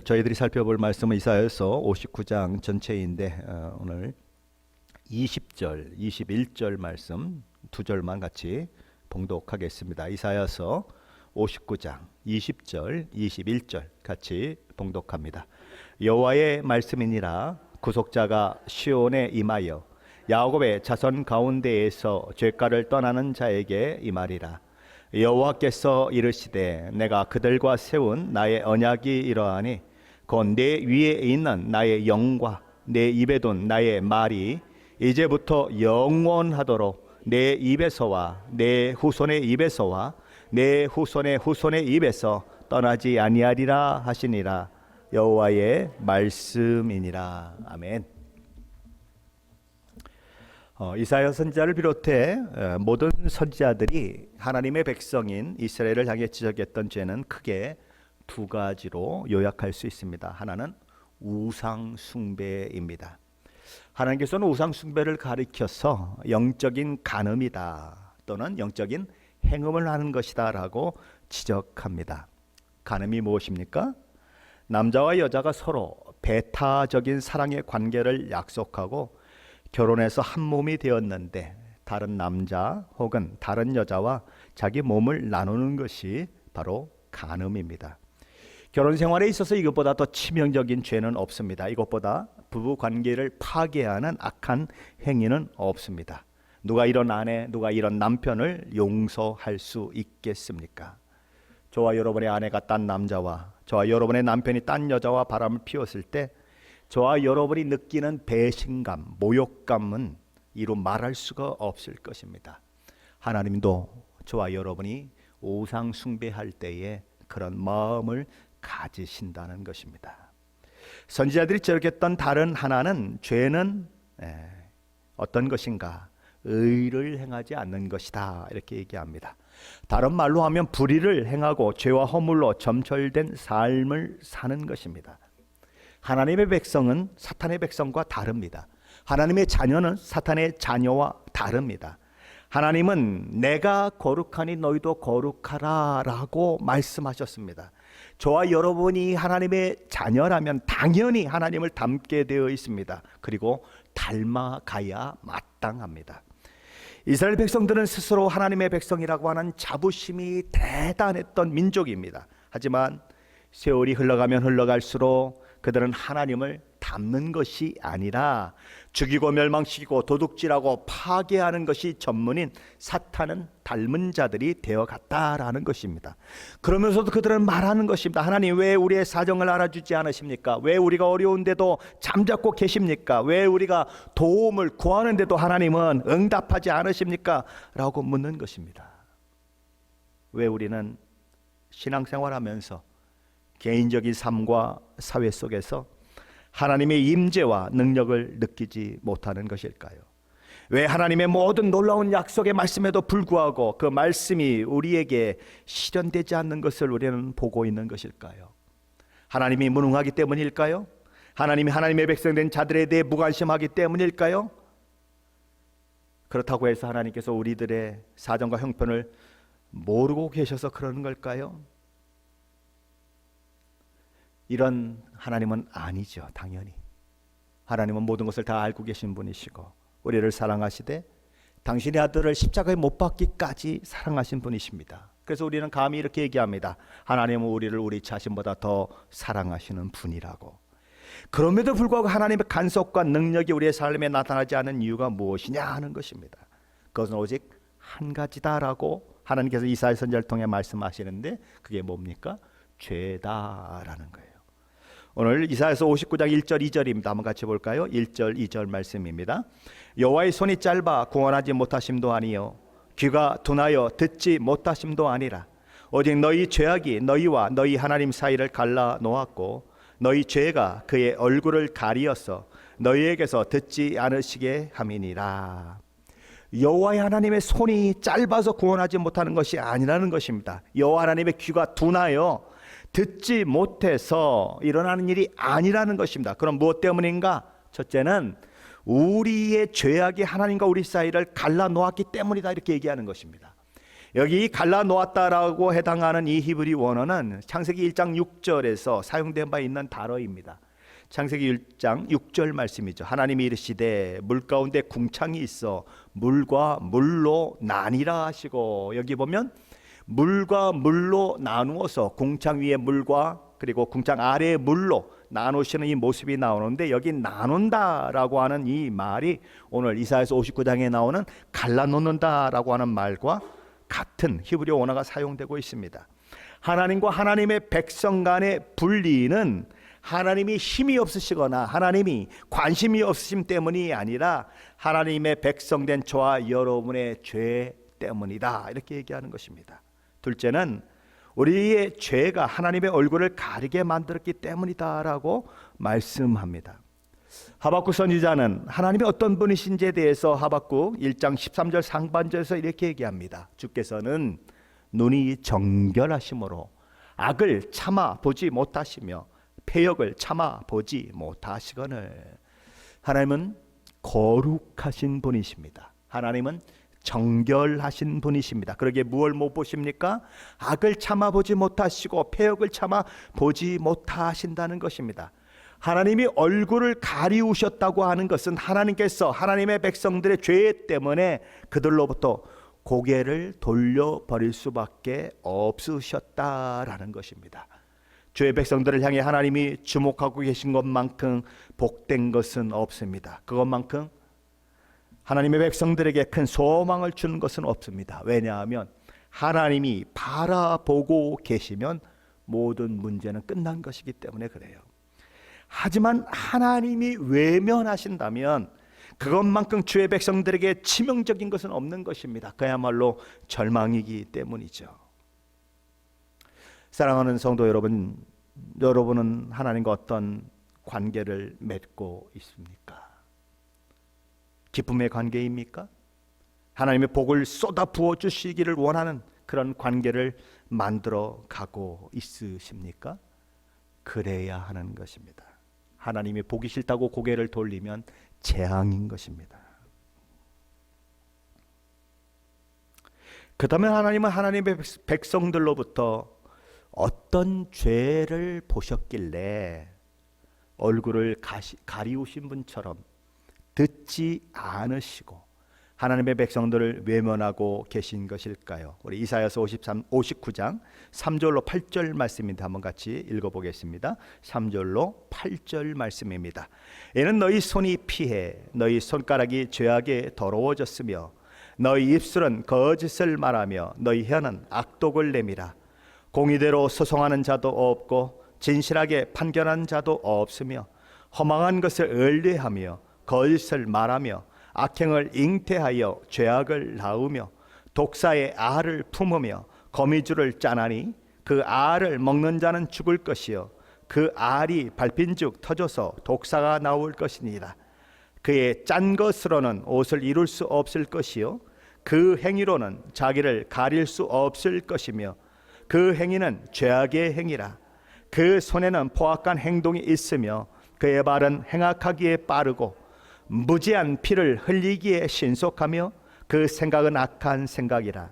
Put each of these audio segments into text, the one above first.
저희들이 살펴볼 말씀은 이사야서 59장 전체인데 오늘 20절, 21절 말씀 두 절만 같이 봉독하겠습니다. 이사야서 59장 20절, 21절 같이 봉독합니다. 여호와의 말씀이니라. 구속자가 시온에 임하여 야곱의 자손 가운데에서 죄가를 떠나는 자에게 임하리라. 여호와께서 이르시되 내가 그들과 세운 나의 언약이 이러하니 곧 내 위에 있는 나의 영과 내 입에 둔 나의 말이 이제부터 영원하도록 내 입에서와 내 후손의 입에서와 내 후손의 후손의 입에서 떠나지 아니하리라 하시니라. 여호와의 말씀이니라. 아멘. 이사야 선지자를 비롯해 모든 선지자들이 하나님의 백성인 이스라엘을 향해 지적했던 죄는 크게 두 가지로 요약할 수 있습니다. 하나는 우상 숭배입니다. 하나님께서는 우상 숭배를 가리켜서 영적인 간음이다 또는 영적인 행음을 하는 것이다 라고 지적합니다. 간음이 무엇입니까? 남자와 여자가 서로 배타적인 사랑의 관계를 약속하고 결혼해서 한 몸이 되었는데 다른 남자 혹은 다른 여자와 자기 몸을 나누는 것이 바로 간음입니다. 결혼 생활에 있어서 이것보다 더 치명적인 죄는 없습니다. 이것보다 부부 관계를 파괴하는 악한 행위는 없습니다. 누가 이런 아내, 누가 이런 남편을 용서할 수 있겠습니까? 저와 여러분의 아내가 딴 남자와 저와 여러분의 남편이 딴 여자와 바람을 피웠을 때 저와 여러분이 느끼는 배신감, 모욕감은 이루 말할 수가 없을 것입니다. 하나님도 저와 여러분이 우상 숭배할 때에 그런 마음을 가지신다는 것입니다. 선지자들이 지적했던 다른 하나는 죄는 어떤 것인가? 의를 행하지 않는 것이다 이렇게 얘기합니다. 다른 말로 하면 불의를 행하고 죄와 허물로 점철된 삶을 사는 것입니다. 하나님의 백성은 사탄의 백성과 다릅니다. 하나님의 자녀는 사탄의 자녀와 다릅니다. 하나님은 내가 거룩하니 너희도 거룩하라 라고 말씀하셨습니다. 저와 여러분이 하나님의 자녀라면 당연히 하나님을 닮게 되어 있습니다. 그리고 닮아가야 마땅합니다. 이스라엘 백성들은 스스로 하나님의 백성이라고 하는 자부심이 대단했던 민족입니다. 하지만 세월이 흘러가면 흘러갈수록 그들은 하나님을 닮는 것이 아니라 죽이고 멸망시키고 도둑질하고 파괴하는 것이 전문인 사탄은 닮은 자들이 되어갔다라는 것입니다. 그러면서도 그들은 말하는 것입니다. 하나님 왜 우리의 사정을 알아주지 않으십니까? 왜 우리가 어려운데도 잠자코 계십니까? 왜 우리가 도움을 구하는데도 하나님은 응답하지 않으십니까? 라고 묻는 것입니다. 왜 우리는 신앙생활하면서 개인적인 삶과 사회 속에서 하나님의 임재와 능력을 느끼지 못하는 것일까요? 왜 하나님의 모든 놀라운 약속의 말씀에도 불구하고 그 말씀이 우리에게 실현되지 않는 것을 우리는 보고 있는 것일까요? 하나님이 무능하기 때문일까요? 하나님이 하나님의 백성된 자들에 대해 무관심하기 때문일까요? 그렇다고 해서 하나님께서 우리들의 사정과 형편을 모르고 계셔서 그러는 걸까요? 이런 하나님은 아니죠. 당연히 하나님은 모든 것을 다 알고 계신 분이시고 우리를 사랑하시되 당신의 아들을 십자가에 못 박기까지 사랑하신 분이십니다. 그래서 우리는 감히 이렇게 얘기합니다. 하나님은 우리를 우리 자신보다 더 사랑하시는 분이라고. 그럼에도 불구하고 하나님의 간섭과 능력이 우리의 삶에 나타나지 않은 이유가 무엇이냐 하는 것입니다. 그것은 오직 한 가지다라고 하나님께서 이사야 선지자를 통해 말씀하시는데 그게 뭡니까? 죄다라는 거예요. 오늘 이사야서 59장 1절 2절입니다. 한번 같이 볼까요? 1절 2절 말씀입니다. 여호와의 손이 짧아 구원하지 못하심도 아니요 귀가 둔하여 듣지 못하심도 아니라 오직 너희 죄악이 너희와 너희 하나님 사이를 갈라 놓았고 너희 죄가 그의 얼굴을 가리어서 너희에게서 듣지 않으시게 함이니라. 여호와의 하나님의 손이 짧아서 구원하지 못하는 것이 아니라는 것입니다. 여호와 하나님의 귀가 둔하여 듣지 못해서 일어나는 일이 아니라는 것입니다. 그럼 무엇 때문인가? 첫째는 우리의 죄악이 하나님과 우리 사이를 갈라놓았기 때문이다 이렇게 얘기하는 것입니다. 여기 갈라 놓았다라고 해당하는 이 히브리 원어는 창세기 1장 6절에서 사용된 바 있는 단어입니다. 창세기 1장 6절 말씀이죠. 하나님이 이르시되 물 가운데 궁창이 있어 물과 물로 나뉘라 하시고, 여기 보면 물과 물로 나누어서 궁창 위에 물과 그리고 궁창 아래의 물로 나누시는 이 모습이 나오는데, 여기 나눈다라고 하는 이 말이 오늘 이사야서 59장에 나오는 갈라놓는다라고 하는 말과 같은 히브리 원어가 사용되고 있습니다. 하나님과 하나님의 백성 간의 분리는 하나님이 힘이 없으시거나 하나님이 관심이 없으심 때문이 아니라 하나님의 백성된 저와 여러분의 죄 때문이다, 이렇게 얘기하는 것입니다. 둘째는 우리의 죄가 하나님의 얼굴을 가리게 만들었기 때문이다라고 말씀합니다. 하박국 선지자는 하나님이 어떤 분이신지에 대해서 하박국 1장 13절 상반절에서 이렇게 얘기합니다. 주께서는 눈이 정결하심으로 악을 참아 보지 못하시며 패역을 참아 보지 못하시거늘. 하나님은 거룩하신 분이십니다. 하나님은 정결하신 분이십니다. 그러기에 무엇을 못 보십니까? 악을 참아 보지 못하시고 패역을 참아 보지 못하신다는 것입니다. 하나님이 얼굴을 가리우셨다고 하는 것은 하나님께서 하나님의 백성들의 죄 때문에 그들로부터 고개를 돌려버릴 수밖에 없으셨다라는 것입니다. 죄의 백성들을 향해 하나님이 주목하고 계신 것만큼 복된 것은 없습니다. 그것만큼 하나님의 백성들에게 큰 소망을 주는 것은 없습니다. 왜냐하면 하나님이 바라보고 계시면 모든 문제는 끝난 것이기 때문에 그래요. 하지만 하나님이 외면하신다면 그것만큼 주의 백성들에게 치명적인 것은 없는 것입니다. 그야말로 절망이기 때문이죠. 사랑하는 성도 여러분, 여러분은 하나님과 어떤 관계를 맺고 있습니까? 기쁨의 관계입니까? 하나님의 복을 쏟아 부어 주시기를 원하는 그런 관계를 만들어 가고 있으십니까? 그래야 하는 것입니다. 하나님이 보기 싫다고 고개를 돌리면 재앙인 것입니다. 그다음에 하나님은 하나님의 백성들로부터 어떤 죄를 보셨길래 얼굴을 가리우신 분처럼 듣지 않으시고 하나님의 백성들을 외면하고 계신 것일까요? 우리 이사야서 59장 3절로 8절 말씀인데 한번 같이 읽어보겠습니다. 3절로 8절 말씀입니다. 이는 너희 손이 피해 너희 손가락이 죄악에 더러워졌으며 너희 입술은 거짓을 말하며 너희 혀는 악독을 내밀어 공의대로 소송하는 자도 없고 진실하게 판결하는 자도 없으며 허망한 것을 의뢰하며 거짓을 말하며 악행을 잉태하여 죄악을 낳으며 독사의 알을 품으며 거미줄을 짜나니 그 알을 먹는 자는 죽을 것이요 그 알이 밟힌즉 터져서 독사가 나올 것이니라. 그의 짠 것으로는 옷을 이룰 수 없을 것이요 그 행위로는 자기를 가릴 수 없을 것이며 그 행위는 죄악의 행위라. 그 손에는 포악한 행동이 있으며 그의 발은 행악하기에 빠르고 무지한 피를 흘리기에 신속하며 그 생각은 악한 생각이라.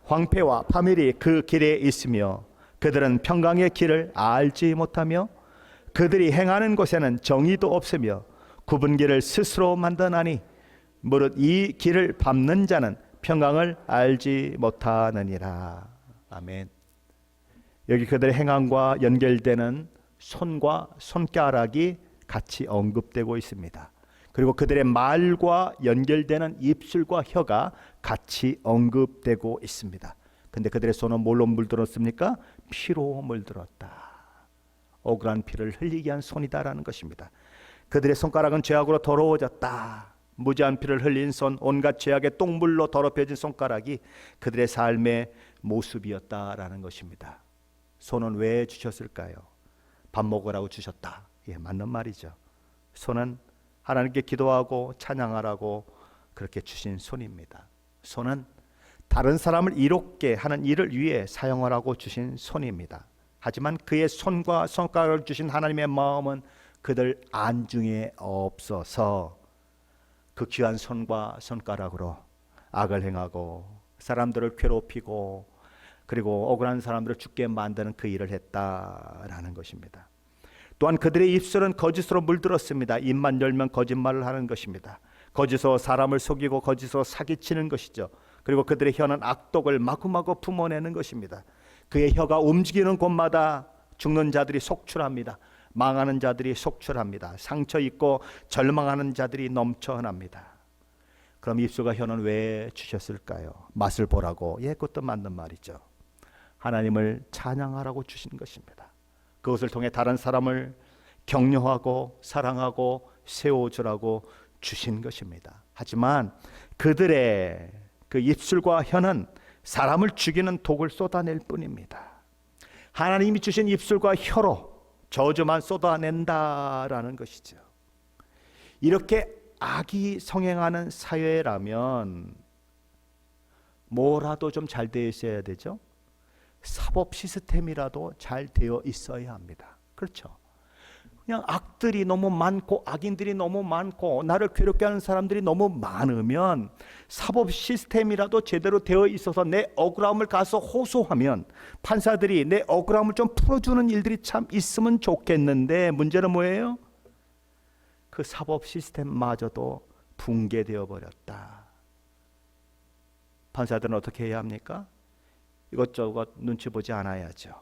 황폐와 파멸이 그 길에 있으며 그들은 평강의 길을 알지 못하며 그들이 행하는 곳에는 정의도 없으며 굽은 길을 스스로 만드나니 무릇 이 길을 밟는 자는 평강을 알지 못하느니라. 아멘. 여기 그들의 행함과 연결되는 손과 손가락이 같이 언급되고 있습니다. 그리고 그들의 말과 연결되는 입술과 혀가 같이 언급되고 있습니다. 근데 그들의 손은 뭘로 물들었습니까? 피로 물들었다. 억울한 피를 흘리게 한 손이다라는 것입니다. 그들의 손가락은 죄악으로 더러워졌다. 무지한 피를 흘린 손, 온갖 죄악의 똥물로 더럽혀진 손가락이 그들의 삶의 모습이었다라는 것입니다. 손은 왜 주셨을까요? 밥 먹으라고 주셨다. 예, 맞는 말이죠. 손은 하나님께 기도하고 찬양하라고 그렇게 주신 손입니다. 손은 다른 사람을 이롭게 하는 일을 위해 사용하라고 주신 손입니다. 하지만 그의 손과 손가락을 주신 하나님의 마음은 그들 안중에 없어서 그 귀한 손과 손가락으로 악을 행하고 사람들을 괴롭히고 그리고 억울한 사람들을 죽게 만드는 그 일을 했다라는 것입니다. 또한 그들의 입술은 거짓으로 물들었습니다. 입만 열면 거짓말을 하는 것입니다. 거짓으로 사람을 속이고 거짓으로 사기치는 것이죠. 그리고 그들의 혀는 악독을 마구마구 품어내는 것입니다. 그의 혀가 움직이는 곳마다 죽는 자들이 속출합니다. 망하는 자들이 속출합니다. 상처 입고 절망하는 자들이 넘쳐납니다. 그럼 입술과 혀는 왜 주셨을까요? 맛을 보라고. 예, 그것도 맞는 말이죠. 하나님을 찬양하라고 주신 것입니다. 그것을 통해 다른 사람을 격려하고 사랑하고 세워주라고 주신 것입니다. 하지만 그들의 그 입술과 혀는 사람을 죽이는 독을 쏟아낼 뿐입니다. 하나님이 주신 입술과 혀로 저주만 쏟아낸다라는 것이죠. 이렇게 악이 성행하는 사회라면 뭐라도 좀 잘 되어 있어야 되죠. 사법 시스템이라도 잘 되어 있어야 합니다. 그렇죠. 그냥 악들이 너무 많고 악인들이 너무 많고 나를 괴롭게 하는 사람들이 너무 많으면 사법 시스템이라도 제대로 되어 있어서 내 억울함을 가서 호소하면 판사들이 내 억울함을 좀 풀어주는 일들이 참 있으면 좋겠는데 문제는 뭐예요? 그 사법 시스템마저도 붕괴되어 버렸다. 판사들은 어떻게 해야 합니까? 이것저것 눈치 보지 않아야죠.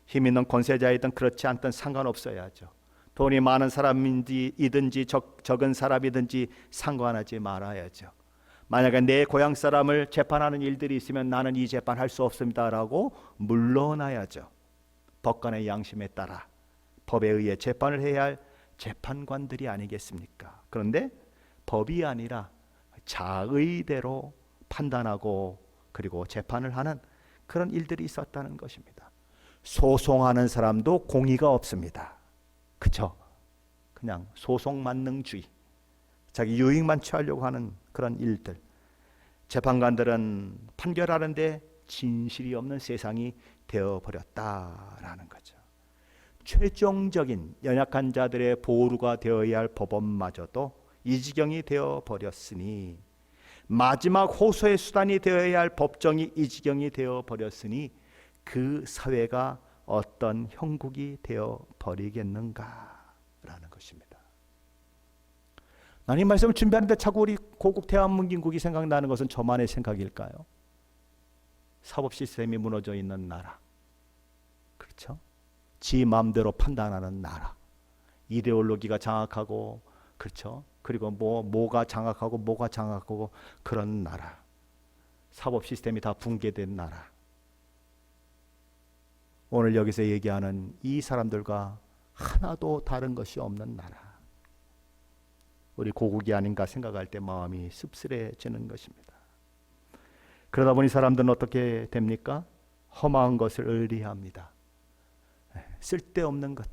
힘 있는 권세자이든 그렇지 않든 상관없어야죠. 돈이 많은 사람이든지 적은 사람이든지 상관하지 말아야죠. 만약에 내 고향 사람을 재판하는 일들이 있으면 나는 이 재판 할 수 없습니다라고 물러나야죠. 법관의 양심에 따라 법에 의해 재판을 해야 할 재판관들이 아니겠습니까? 그런데 법이 아니라 자의대로 판단하고 그리고 재판을 하는 그런 일들이 있었다는 것입니다. 소송하는 사람도 공의가 없습니다. 그렇죠? 그냥 소송 만능주의, 자기 유익만 취하려고 하는 그런 일들. 재판관들은 판결하는데 진실이 없는 세상이 되어버렸다라는 거죠. 최종적인 연약한 자들의 보루가 되어야 할 법원마저도 이 지경이 되어버렸으니, 마지막 호소의 수단이 되어야 할 법정이 이 지경이 되어버렸으니 그 사회가 어떤 형국이 되어버리겠는가라는 것입니다. 하나님 말씀을 준비하는데 자꾸 우리 고국 대한민국이 생각나는 것은 저만의 생각일까요? 사법 시스템이 무너져 있는 나라, 그렇죠? 지 마음대로 판단하는 나라, 이데올로기가 장악하고, 그렇죠? 그리고 뭐가 장악하고 그런 나라, 사법 시스템이 다 붕괴된 나라. 오늘 여기서 얘기하는 이 사람들과 하나도 다른 것이 없는 나라, 우리 고국이 아닌가 생각할 때 마음이 씁쓸해지는 것입니다. 그러다 보니 사람들은 어떻게 됩니까? 험한 것을 의리합니다. 쓸데없는 것,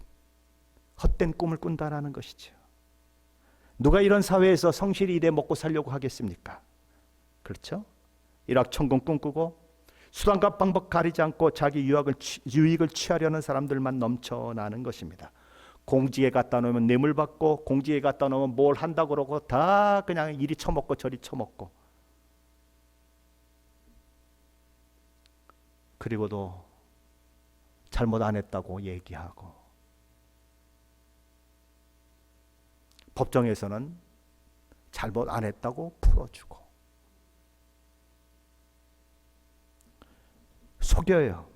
헛된 꿈을 꾼다라는 것이죠. 누가 이런 사회에서 성실히 일해 먹고 살려고 하겠습니까? 그렇죠? 일확천금 꿈꾸고 수단과 방법 가리지 않고 자기 유익을 취하려는 사람들만 넘쳐나는 것입니다. 공직에 갖다 놓으면 뇌물 받고, 공직에 갖다 놓으면 뭘 한다고 그러고, 다 그냥 이리 처먹고 저리 처먹고, 그리고도 잘못 안 했다고 얘기하고, 법정에서는 잘못 안 했다고 풀어주고, 속여요.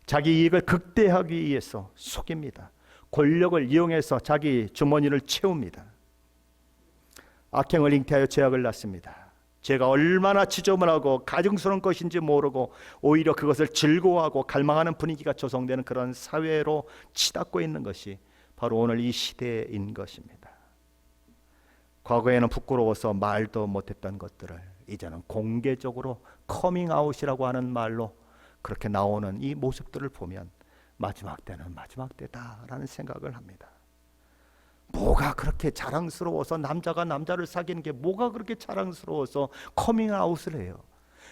자기 이익을 극대화하기 위해서 속입니다. 권력을 이용해서 자기 주머니를 채웁니다. 악행을 잉태하여 죄악을 낳습니다. 죄가 얼마나 지저분하고 가증스러운 것인지 모르고 오히려 그것을 즐거워하고 갈망하는 분위기가 조성되는 그런 사회로 치닫고 있는 것이 바로 오늘 이 시대인 것입니다. 과거에는 부끄러워서 말도 못했던 것들을 이제는 공개적으로 커밍아웃이라고 하는 말로 그렇게 나오는 이 모습들을 보면 마지막 때는 마지막 때다라는 생각을 합니다. 뭐가 그렇게 자랑스러워서, 남자가 남자를 사귀는 게 뭐가 그렇게 자랑스러워서 커밍아웃을 해요?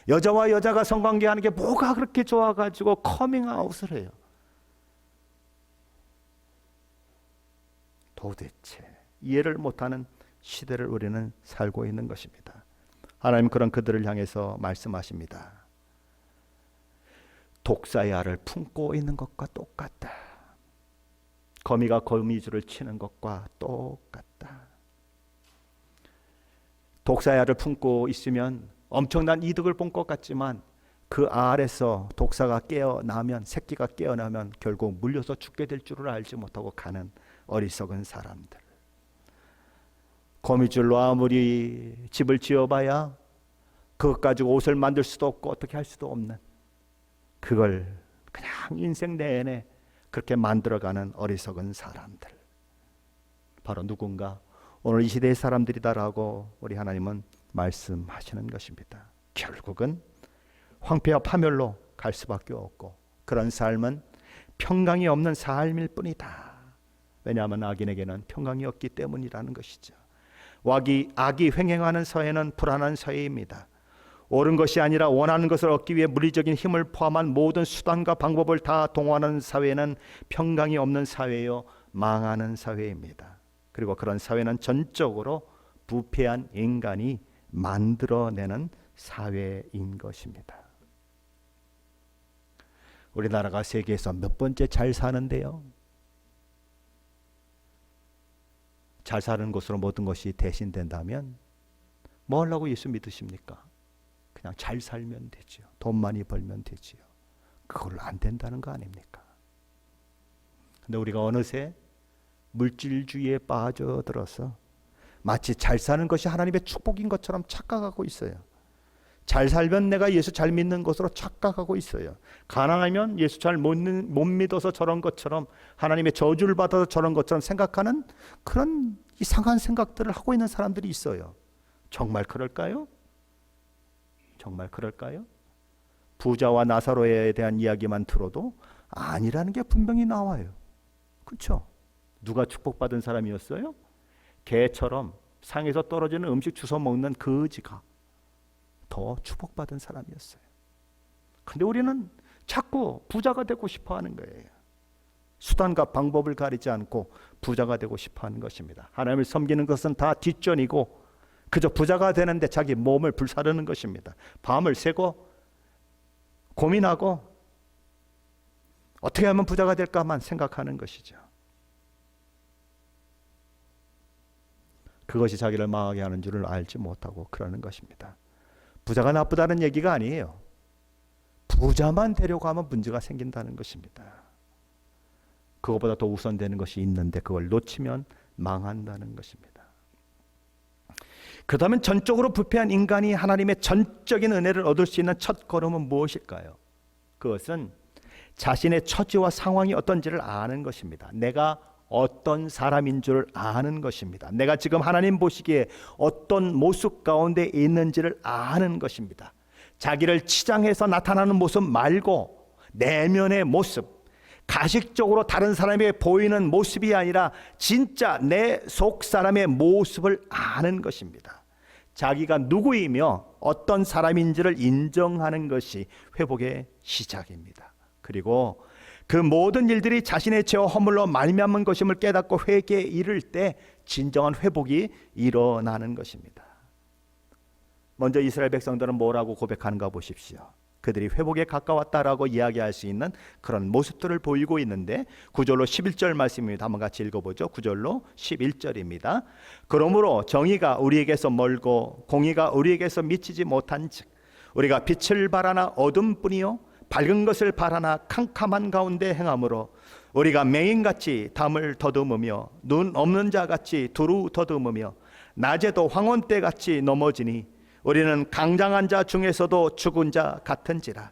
여자와 여자가 성관계하는 게 뭐가 그렇게 좋아가지고 커밍아웃을 해요? 도대체 이해를 못하는 시대를 우리는 살고 있는 것입니다. 하나님 그런 그들을 향해서 말씀하십니다. 독사의 알을 품고 있는 것과 똑같다. 거미가 거미줄을 치는 것과 똑같다. 독사의 알을 품고 있으면 엄청난 이득을 본 것 같지만 그 알에서 독사가 깨어나면, 새끼가 깨어나면 결국 물려서 죽게 될 줄을 알지 못하고 가는 어리석은 사람들. 거미줄로 아무리 집을 지어봐야 그것 가지고 옷을 만들 수도 없고 어떻게 할 수도 없는, 그걸 그냥 인생 내내 그렇게 만들어가는 어리석은 사람들. 바로 누군가 오늘 이 시대의 사람들이다라고 우리 하나님은 말씀하시는 것입니다. 결국은 황폐와 파멸로 갈 수밖에 없고 그런 삶은 평강이 없는 삶일 뿐이다. 왜냐하면 악인에게는 평강이 없기 때문이라는 것이죠. 악이 횡행하는 사회는 불안한 사회입니다. 옳은 것이 아니라 원하는 것을 얻기 위해 물리적인 힘을 포함한 모든 수단과 방법을 다 동원하는 사회는 평강이 없는 사회요, 망하는 사회입니다. 그리고 그런 사회는 전적으로 부패한 인간이 만들어내는 사회인 것입니다. 우리나라가 세계에서 몇 번째 잘 사는데요. 잘 사는 곳으로 모든 것이 대신된다면 뭐 하려고 예수 믿으십니까? 그냥 잘 살면 되죠. 돈 많이 벌면 되지요. 그걸로 안 된다는 거 아닙니까? 근데 우리가 어느새 물질주의에 빠져들어서 마치 잘 사는 것이 하나님의 축복인 것처럼 착각하고 있어요. 잘 살면 내가 예수 잘 믿는 것으로 착각하고 있어요. 가난하면 예수 잘 못 믿어서 저런 것처럼, 하나님의 저주를 받아서 저런 것처럼 생각하는 그런 이상한 생각들을 하고 있는 사람들이 있어요. 정말 그럴까요? 정말 그럴까요? 부자와 나사로에 대한 이야기만 들어도 아니라는 게 분명히 나와요. 그렇죠? 누가 축복받은 사람이었어요? 개처럼 상에서 떨어지는 음식 주워 먹는 거지가 더 축복받은 사람이었어요. 근데 우리는 자꾸 부자가 되고 싶어 하는 거예요. 수단과 방법을 가리지 않고 부자가 되고 싶어 하는 것입니다. 하나님을 섬기는 것은 다 뒷전이고 그저 부자가 되는데 자기 몸을 불사르는 것입니다. 밤을 새고 고민하고 어떻게 하면 부자가 될까만 생각하는 것이죠. 그것이 자기를 망하게 하는 줄을 알지 못하고 그러는 것입니다. 부자가 나쁘다는 얘기가 아니에요. 부자만 되려고 하면 문제가 생긴다는 것입니다. 그것보다 더 우선되는 것이 있는데 그걸 놓치면 망한다는 것입니다. 그렇다면 전적으로 부패한 인간이 하나님의 전적인 은혜를 얻을 수 있는 첫 걸음은 무엇일까요? 그것은 자신의 처지와 상황이 어떤지를 아는 것입니다. 내가 어떤 사람인 줄 아는 것입니다. 내가 지금 하나님 보시기에 어떤 모습 가운데 있는지를 아는 것입니다. 자기를 치장해서 나타나는 모습 말고 내면의 모습, 가식적으로 다른 사람에게 보이는 모습이 아니라 진짜 내 속 사람의 모습을 아는 것입니다. 자기가 누구이며 어떤 사람인지를 인정하는 것이 회복의 시작입니다. 그리고 그 모든 일들이 자신의 죄와 허물로 말미암은 것임을 깨닫고 회개에 이를 때 진정한 회복이 일어나는 것입니다. 먼저 이스라엘 백성들은 뭐라고 고백하는가 보십시오. 그들이 회복에 가까웠다라고 이야기할 수 있는 그런 모습들을 보이고 있는데 9절로 11절 말씀입니다. 한번 같이 읽어보죠. 9절로 11절입니다. 그러므로 정의가 우리에게서 멀고 공의가 우리에게서 미치지 못한즉 우리가 빛을 바라나 어둠뿐이요 밝은 것을 바라나 캄캄한 가운데 행함으로 우리가 맹인같이 담을 더듬으며 눈 없는 자같이 두루 더듬으며 낮에도 황혼때같이 넘어지니 우리는 강장한 자 중에서도 죽은 자 같은지라.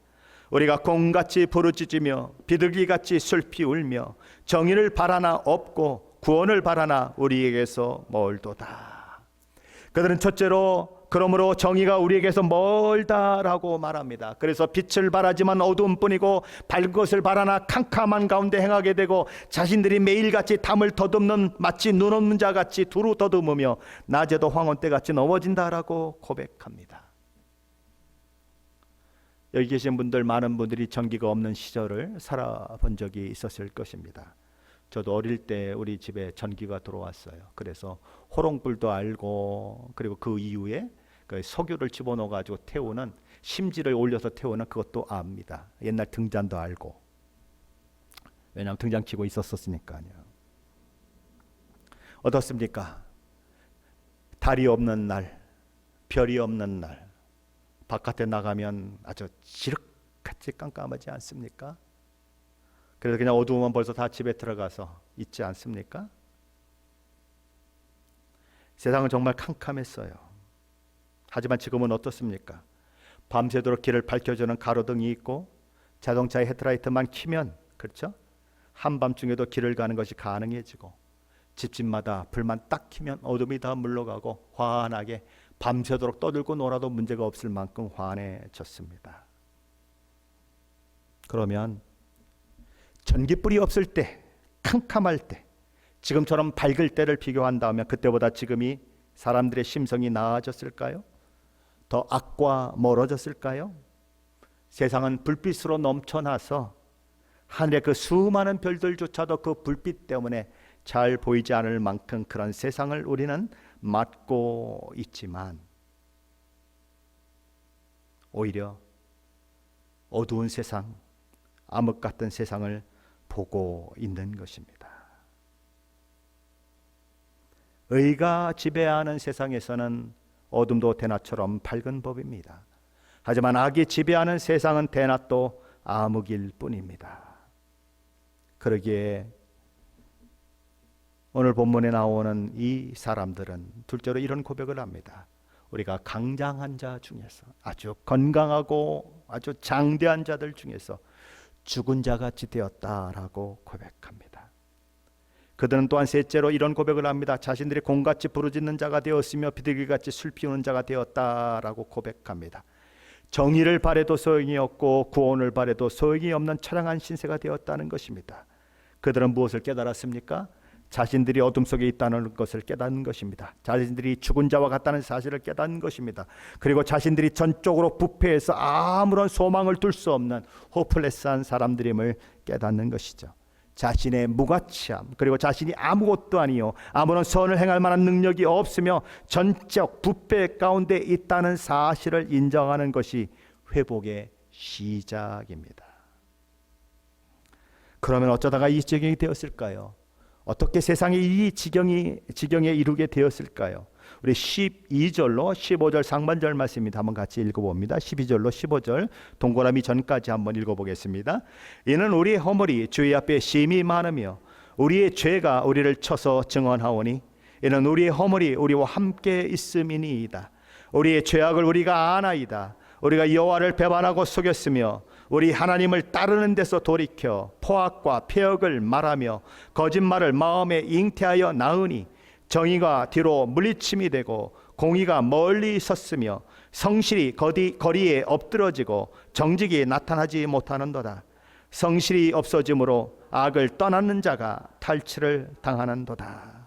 우리가 공같이 부르짖으며 비둘기같이 슬피 울며 정의를 바라나 없고 구원을 바라나 우리에게서 멀도다. 그들은 첫째로 그러므로 정의가 우리에게서 멀다라고 말합니다. 그래서 빛을 바라지만 어두움뿐이고 밝은 것을 바라나 캄캄한 가운데 행하게 되고 자신들이 매일같이 담을 더듬는 마치 눈 없는 자같이 두루 더듬으며 낮에도 황혼때같이 넘어진다라고 고백합니다. 여기 계신 분들 많은 분들이 전기가 없는 시절을 살아본 적이 있었을 것입니다. 저도 어릴 때 우리 집에 전기가 들어왔어요. 그래서 호롱불도 알고 그리고 그 이후에 그 석유를 집어넣어 가지고 태우는, 심지를 올려서 태우는 그것도 압니다. 옛날 등잔도 알고. 왜냐하면 등잔치고 있었으니까요. 어떻습니까? 달이 없는 날, 별이 없는 날, 바깥에 나가면 아주 지륵같이 깜깜하지 않습니까? 그래서 그냥 어두우면 벌써 다 집에 들어가서 있지 않습니까? 세상은 정말 캄캄했어요. 하지만 지금은 어떻습니까? 밤새도록 길을 밝혀주는 가로등이 있고 자동차의 헤드라이트만 켜면, 그렇죠? 한밤중에도 길을 가는 것이 가능해지고 집집마다 불만 딱 켜면 어둠이 다 물러가고 환하게 밤새도록 떠들고 놀아도 문제가 없을 만큼 환해졌습니다. 그러면 전기불이 없을 때, 캄캄할 때, 지금처럼 밝을 때를 비교한다면 그때보다 지금이 사람들의 심성이 나아졌을까요? 더 악과 멀어졌을까요? 세상은 불빛으로 넘쳐나서 하늘의 그 수많은 별들조차도 그 불빛 때문에 잘 보이지 않을 만큼 그런 세상을 우리는 맞고 있지만, 오히려 어두운 세상, 암흑 같은 세상을 보고 있는 것입니다. 의가 지배하는 세상에서는 어둠도 대낮처럼 밝은 법입니다. 하지만 악이 지배하는 세상은 대낮도 암흑일 뿐입니다. 그러기에 오늘 본문에 나오는 이 사람들은 둘째로 이런 고백을 합니다. 우리가 강장한 자 중에서, 아주 건강하고 아주 장대한 자들 중에서 죽은 자같이 되었다라고 고백합니다. 그들은 또한 셋째로 이런 고백을 합니다. 자신들이 공같이 부르짖는 자가 되었으며 비둘기같이 술 피우는 자가 되었다라고 고백합니다. 정의를 바래도 소용이 없고 구원을 바래도 소용이 없는 처량한 신세가 되었다는 것입니다. 그들은 무엇을 깨달았습니까? 자신들이 어둠 속에 있다는 것을 깨닫는 것입니다. 자신들이 죽은 자와 같다는 사실을 깨닫는 것입니다. 그리고 자신들이 전적으로 부패해서 아무런 소망을 둘 수 없는 호플레스한 사람들임을 깨닫는 것이죠. 자신의 무가치함, 그리고 자신이 아무것도 아니요 아무런 선을 행할 만한 능력이 없으며 전적 부패 가운데 있다는 사실을 인정하는 것이 회복의 시작입니다. 그러면 어쩌다가 이 지경이 되었을까요? 어떻게 세상이 이 지경에 이르게 되었을까요? 우리 12절로 15절 상반절 말씀입니다. 한번 같이 읽어봅니다. 12절로 15절 동그라미 전까지 한번 읽어보겠습니다. 이는 우리의 허물이 주의 앞에 심히 많으며 우리의 죄가 우리를 쳐서 증언하오니 이는 우리의 허물이 우리와 함께 있음이니이다. 우리의 죄악을 우리가 아나이다. 우리가 여호와를 배반하고 속였으며 우리 하나님을 따르는 데서 돌이켜 포악과 폐역을 말하며 거짓말을 마음에 잉태하여 낳으니 정의가 뒤로 물리침이 되고 공의가 멀리 섰으며 성실이 거리에 엎드러지고 정직이 나타나지 못하는도다. 성실이 없어짐으로 악을 떠나는 자가 탈취를 당하는도다.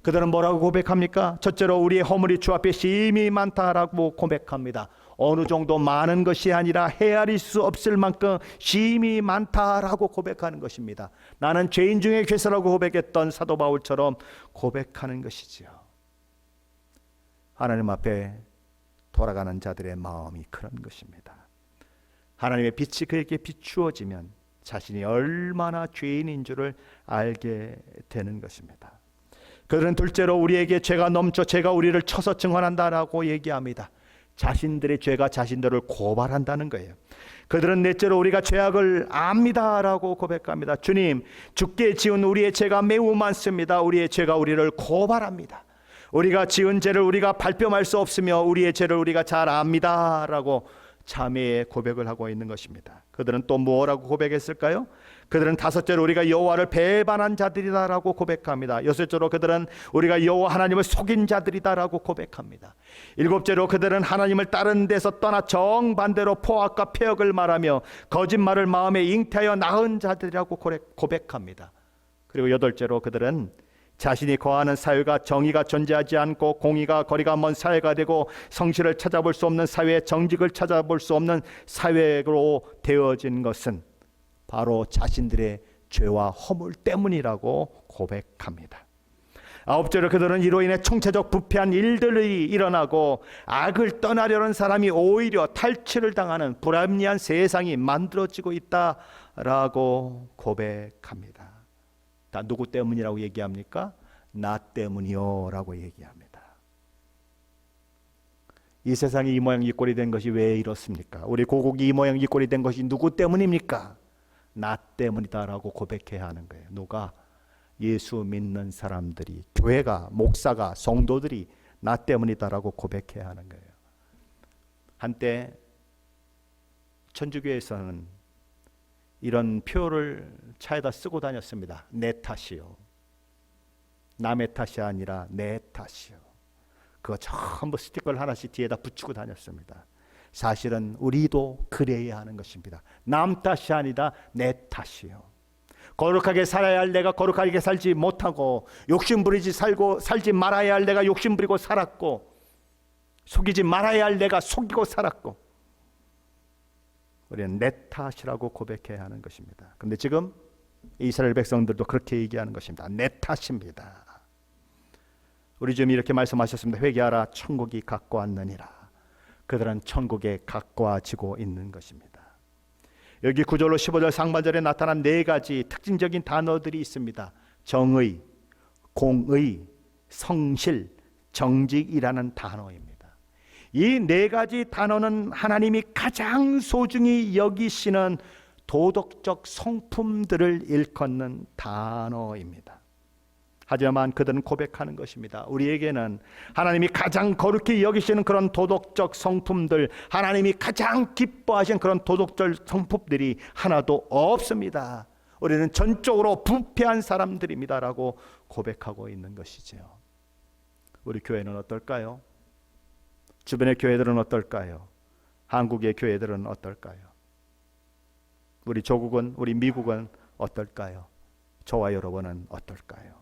그들은 뭐라고 고백합니까? 첫째로 우리의 허물이 주 앞에 심히 많다라고 고백합니다. 어느 정도 많은 것이 아니라 헤아릴 수 없을 만큼 심히 많다라고 고백하는 것입니다. 나는 죄인 중에 괴수라고 고백했던 사도 바울처럼 고백하는 것이지요. 하나님 앞에 돌아가는 자들의 마음이 그런 것입니다. 하나님의 빛이 그에게 비추어지면 자신이 얼마나 죄인인 줄을 알게 되는 것입니다. 그들은 둘째로 우리에게 죄가 넘쳐 죄가 우리를 쳐서 증언한다라고 얘기합니다. 자신들의 죄가 자신들을 고발한다는 거예요. 그들은 넷째로 우리가 죄악을 압니다라고 고백합니다. 주님, 주께 지은 우리의 죄가 매우 많습니다. 우리의 죄가 우리를 고발합니다. 우리가 지은 죄를 우리가 발뺌할 수 없으며 우리의 죄를 우리가 잘 압니다라고 자매의 고백을 하고 있는 것입니다. 그들은 또 뭐라고 고백했을까요? 그들은 다섯째로 우리가 여호와를 배반한 자들이다라고 고백합니다. 여섯째로 그들은 우리가 여호와 하나님을 속인 자들이다라고 고백합니다. 일곱째로 그들은 하나님을 따르는 데서 떠나 정반대로 포악과 폐역을 말하며 거짓말을 마음에 잉태하여 낳은 자들이라고 고백합니다. 그리고 여덟째로 그들은 자신이 거하는 사회가 정의가 존재하지 않고 공의가 거리가 먼 사회가 되고 성실을 찾아볼 수 없는 사회, 정직을 찾아볼 수 없는 사회로 되어진 것은 바로 자신들의 죄와 허물 때문이라고 고백합니다. 9절에 그들은 이로 인해 총체적 부패한 일들이 일어나고 악을 떠나려는 사람이 오히려 탈취를 당하는 불합리한 세상이 만들어지고 있다라고 고백합니다. 다 누구 때문이라고 얘기합니까? 나 때문이요 라고 얘기합니다. 이 세상이 이 모양 이 꼴이 된 것이 왜 이렇습니까? 우리 고국이 이 모양 이 꼴이 된 것이 누구 때문입니까? 나 때문이다라고 고백해야 하는 거예요. 누가? 예수 믿는 사람들이, 교회가, 목사가, 성도들이 나 때문이다라고 고백해야 하는 거예요. 한때 천주교에서는 이런 표를 차에다 쓰고 다녔습니다. 내 탓이요. 남의 탓이 아니라 내 탓이요. 그거 전부 스티커를 하나씩 뒤에다 붙이고 다녔습니다. 사실은 우리도 그래야 하는 것입니다. 남 탓이 아니라 내 탓이요. 거룩하게 살아야 할 내가 거룩하게 살지 못하고, 욕심부리지 살지 말아야 할 내가 욕심부리고 살았고, 속이지 말아야 할 내가 속이고 살았고, 우리는 내 탓이라고 고백해야 하는 것입니다. 그런데 지금 이스라엘 백성들도 그렇게 얘기하는 것입니다. 내 탓입니다. 우리 주님이 이렇게 말씀하셨습니다. 회개하라, 천국이 가까웠느니라. 그들은 천국에 가까워지고 있는 것입니다. 여기 9절로 15절 상반절에 나타난 네 가지 특징적인 단어들이 있습니다. 정의, 공의, 성실, 정직이라는 단어입니다. 이 네 가지 단어는 하나님이 가장 소중히 여기시는 도덕적 성품들을 일컫는 단어입니다. 하지만 그들은 고백하는 것입니다. 우리에게는 하나님이 가장 거룩히 여기시는 그런 도덕적 성품들, 하나님이 가장 기뻐하시는 그런 도덕적 성품들이 하나도 없습니다. 우리는 전적으로 부패한 사람들입니다라고 고백하고 있는 것이죠. 우리 교회는 어떨까요? 주변의 교회들은 어떨까요? 한국의 교회들은 어떨까요? 우리 조국은, 우리 미국은 어떨까요? 저와 여러분은 어떨까요?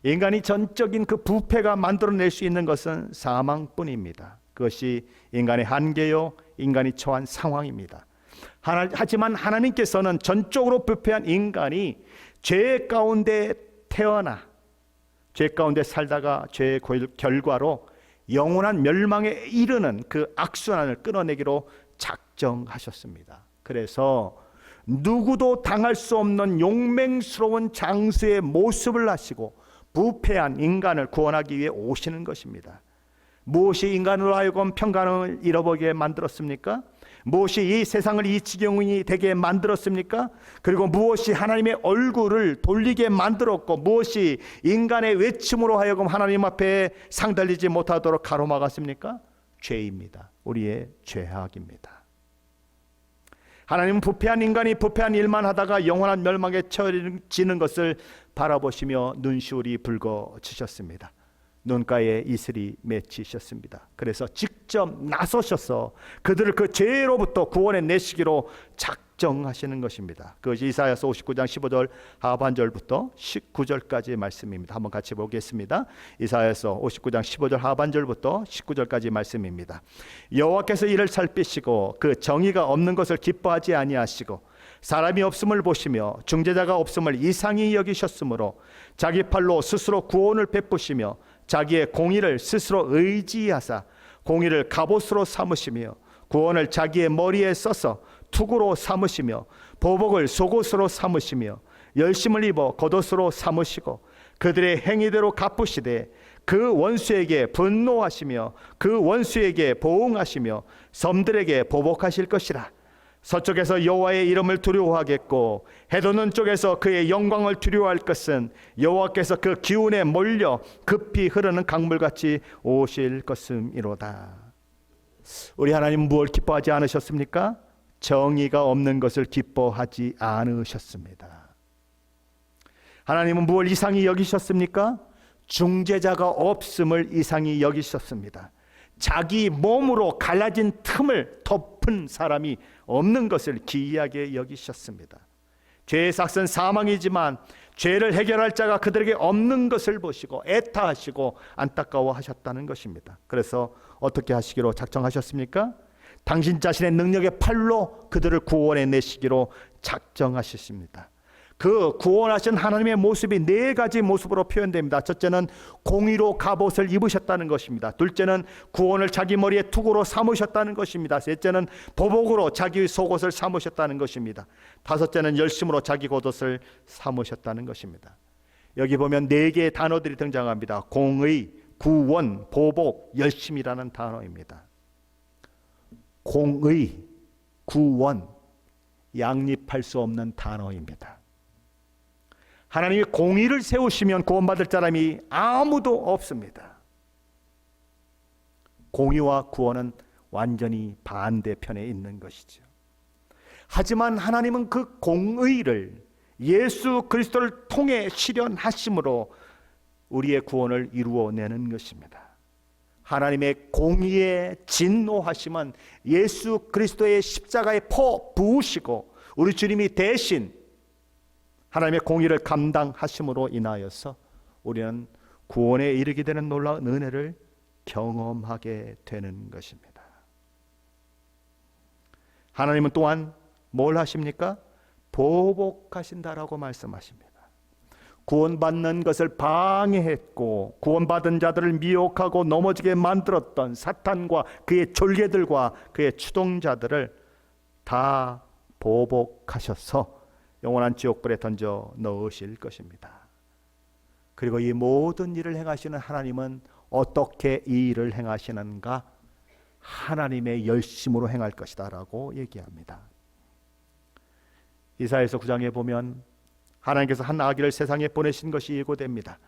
인간이 전적인 그 부패가 만들어낼 수 있는 것은 사망뿐입니다. 그것이 인간의 한계요, 인간이 처한 상황입니다. 하지만 하나님께서는 전적으로 부패한 인간이 죄 가운데 태어나 죄 가운데 살다가 죄의 결과로 영원한 멸망에 이르는 그 악순환을 끊어내기로 작정하셨습니다. 그래서 누구도 당할 수 없는 용맹스러운 장수의 모습을 하시고 부패한 인간을 구원하기 위해 오시는 것입니다. 무엇이 인간으로 하여금 평강을 잃어버리게 만들었습니까? 무엇이 이 세상을 이 지경이 되게 만들었습니까? 그리고 무엇이 하나님의 얼굴을 돌리게 만들었고, 무엇이 인간의 외침으로 하여금 하나님 앞에 상달리지 못하도록 가로막았습니까? 죄입니다. 우리의 죄악입니다. 하나님은 부패한 인간이 부패한 일만 하다가 영원한 멸망에 처해지는 것을 바라보시며 눈시울이 붉어지셨습니다. 눈가에 이슬이 맺히셨습니다. 그래서 직접 나서셔서 그들을 그 죄로부터 구원해 내시기로 작정하시는 것입니다. 그것이 이사야서 59장 15절 하반절부터 19절까지의 말씀입니다. 한번 같이 보겠습니다. 이사야서 59장 15절 하반절부터 19절까지 말씀입니다. 여호와께서 이를 살피시고 그 정의가 없는 것을 기뻐하지 아니하시고 사람이 없음을 보시며 중재자가 없음을 이상히 여기셨으므로 자기 팔로 스스로 구원을 베푸시며 자기의 공의를 스스로 의지하사 공의를 갑옷으로 삼으시며 구원을 자기의 머리에 써서 투구로 삼으시며 보복을 속옷으로 삼으시며 열심을 입어 겉옷으로 삼으시고 그들의 행위대로 갚으시되 그 원수에게 분노하시며 그 원수에게 보응하시며 섬들에게 보복하실 것이라. 서쪽에서 여호와의 이름을 두려워하겠고 해돋는 쪽에서 그의 영광을 두려워할 것은 여호와께서 그 기운에 몰려 급히 흐르는 강물같이 오실 것임이로다. 우리 하나님 무엇을 기뻐하지 않으셨습니까? 정의가 없는 것을 기뻐하지 않으셨습니다. 하나님은 무엇을 이상히 여기셨습니까? 중재자가 없음을 이상히 여기셨습니다. 자기 몸으로 갈라진 틈을 덮은 사람이 없는 것을 기이하게 여기셨습니다. 죄의 삭은 사망이지만 죄를 해결할 자가 그들에게 없는 것을 보시고 애타하시고 안타까워하셨다는 것입니다. 그래서 어떻게 하시기로 작정하셨습니까? 당신 자신의 능력의 팔로 그들을 구원해 내시기로 작정하셨습니다. 그 구원하신 하나님의 모습이 네 가지 모습으로 표현됩니다. 첫째는 공의로 갑옷을 입으셨다는 것입니다. 둘째는 구원을 자기 머리에 투구로 삼으셨다는 것입니다. 셋째는 보복으로 자기 속옷을 삼으셨다는 것입니다. 다섯째는 열심으로 자기 겉옷을 삼으셨다는 것입니다. 여기 보면 네 개의 단어들이 등장합니다. 공의, 구원, 보복, 열심이라는 단어입니다. 공의, 구원, 양립할 수 없는 단어입니다. 하나님이 공의를 세우시면 구원받을 사람이 아무도 없습니다. 공의와 구원은 완전히 반대편에 있는 것이죠. 하지만 하나님은 그 공의를 예수 그리스도를 통해 실현하심으로 우리의 구원을 이루어내는 것입니다. 하나님의 공의에 진노하심은 예수 그리스도의 십자가에 퍼 부으시고 우리 주님이 대신 하나님의 공의를 감당하심으로 인하여서 우리는 구원에 이르게 되는 놀라운 은혜를 경험하게 되는 것입니다. 하나님은 또한 뭘 하십니까? 보복하신다라고 말씀하십니다. 구원받는 것을 방해했고 구원받은 자들을 미혹하고 넘어지게 만들었던 사탄과 그의 졸개들과 그의 추동자들을 다 보복하셔서 영원한 지옥불에 던져 넣으실 것입니다. 그리고 이 모든 일을 행하시는 하나님은 어떻게 이 일을 행하시는가? 하나님의 열심으로 행할 것이다 라고 얘기합니다. 이사야서 9장에 보면 하나님께서 한 아기를 세상에 보내신 것이 예고됩니다.